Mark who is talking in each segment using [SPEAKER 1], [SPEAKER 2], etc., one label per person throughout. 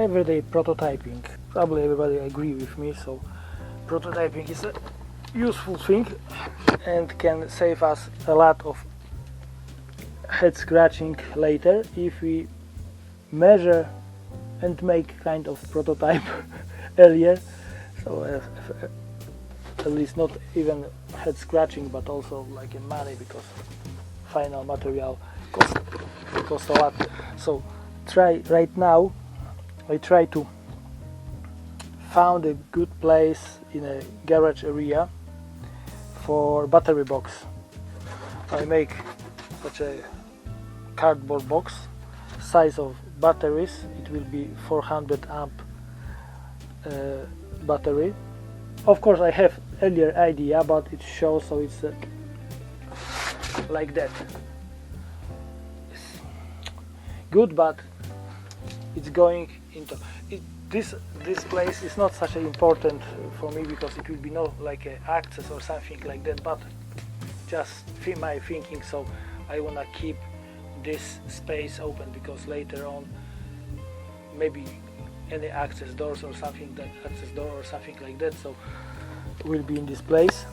[SPEAKER 1] everyday prototyping. Probably everybody agree with me, so prototyping is a useful thing and can save us a lot of head scratching later if we measure and make kind of prototype earlier, so at least not even head scratching but also like in money, because final material cost a lot. So right now I try to found a good place in a garage area for battery box. I make such a cardboard box, size of batteries, it will be 400 amp battery. Of course I have earlier idea, but it shows, so it's like that. It's good, but it's going into this place is not such important for me, because it will be no like access or something like that, but just my thinking. So I want to keep this space open, because later on maybe any access doors or something, that access door or something like that, so will be in this place.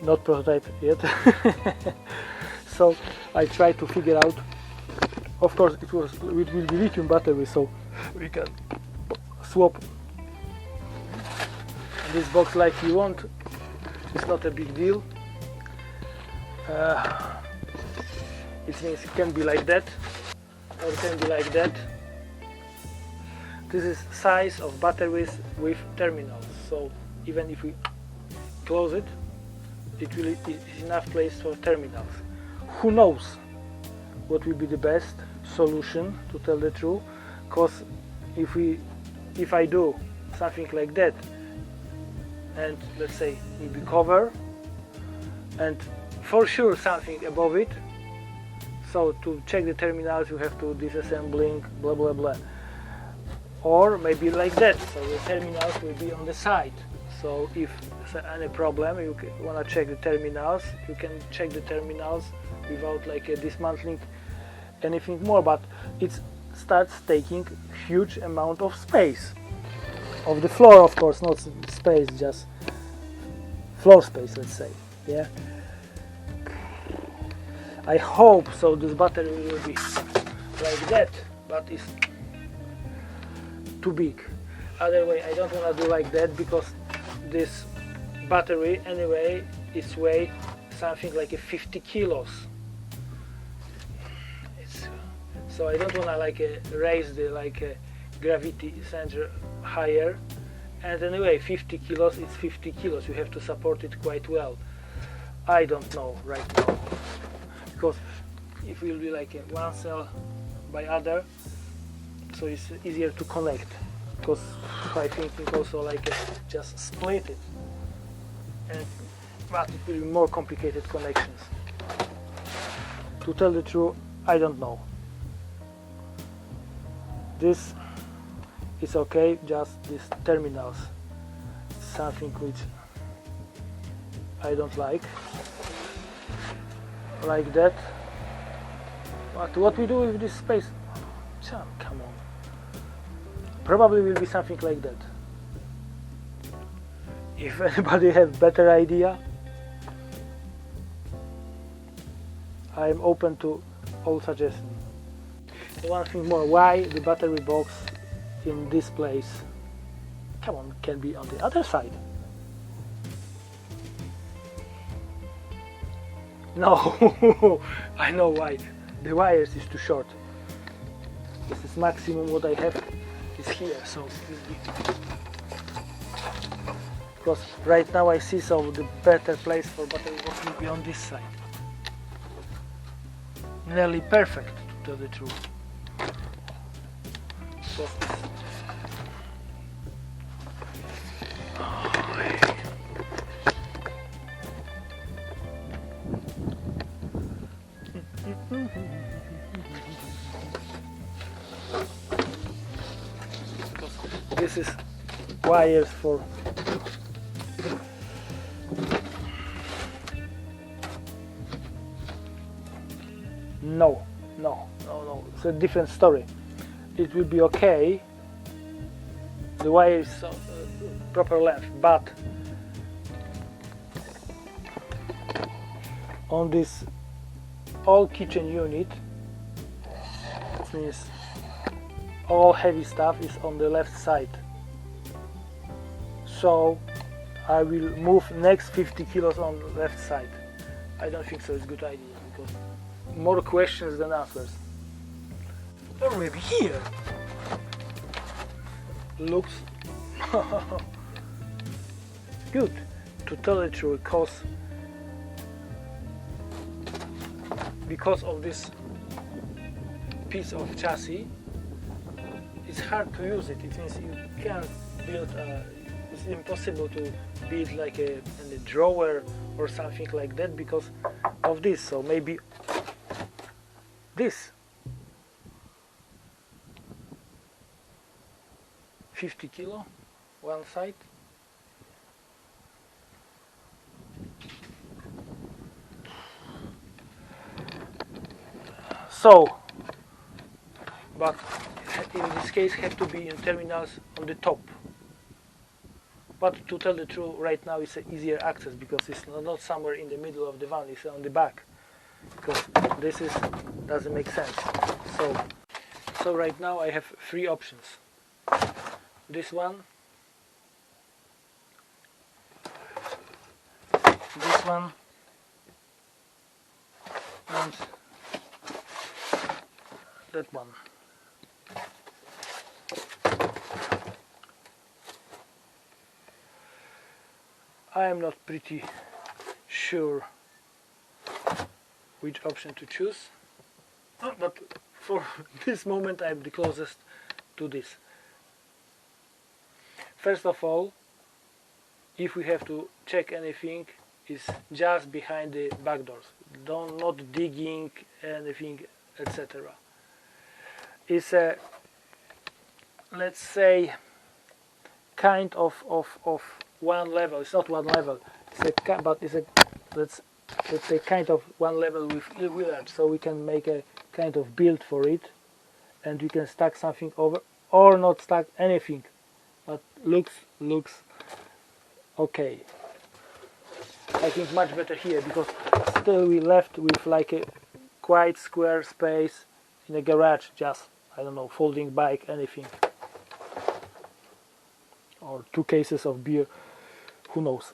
[SPEAKER 1] Not prototype yet. So I try to figure out. Of course it will be lithium battery, so we can swap this box like you want. It's not a big deal. It means it can be like that or it can be like that. This is size of batteries with terminals, so even if we close it, it is enough place for terminals. Who knows what will be the best solution, to tell the truth, because if I do something like that, and let's say will be cover and for sure something above it, so to check the terminals you have to disassembling blah blah blah, or maybe like that, so the terminals will be on the side, so if there's any problem you want to check the terminals, you can check the terminals without like dismantling anything more, but it starts taking huge amount of space of the floor, of course, not space, just floor space, let's say. Yeah, I hope so this battery will be like that, but it's too big. Other way I don't want to do like that, because this battery anyway is weigh something like 50 kilos. So I don't want to like raise the gravity center higher, and anyway 50 kilos is 50 kilos, you have to support it quite well. I don't know right now, because if it will be like one cell by other, so it's easier to connect, because I think it also like just split it, and but it will be more complicated connections. To tell the truth, I don't know. This is okay, just these terminals, something which I don't like that. But what we do with this space, come on, probably will be something like that. If anybody has better idea, I am open to all suggestions. One thing more, why the battery box in this place, come on, can be on the other side? No, I know why. The wires is too short. This is maximum what I have is here, so because right now I see, so the better place for battery box will be on this side. Nearly perfect, to tell the truth. So this is wires for no, it's a different story. It will be okay the wire is proper length, but on this all kitchen unit, it means all heavy stuff is on the left side, so I will move next 50 kilos on the left side. I don't think so it's a good idea, because more questions than answers. Or maybe here looks good, to tell the truth, because of this piece of chassis it's hard to use it. It means you can't build it's impossible to build like a drawer or something like that because of this. So maybe this 50 kilo one side. So, but in this case have to be in terminals on the top. But to tell the truth, right now it's an easier access because it's not somewhere in the middle of the van, it's on the back. Because this doesn't make sense. So right now I have three options. This one, this one, and that one. I am not pretty sure which option to choose, but for this moment I am the closest to this. First of all, if we have to check anything, it's just behind the back doors. Not digging anything, etc. It's a, let's say, kind of one level. It's not one level. But it's a let's say kind of one level with wheel, so we can make a kind of build for it, and we can stack something over or not stack anything. But looks okay. I think much better here because still we left with like a quite square space in a garage, just I don't know, folding bike, anything, or 2 cases of beer, who knows.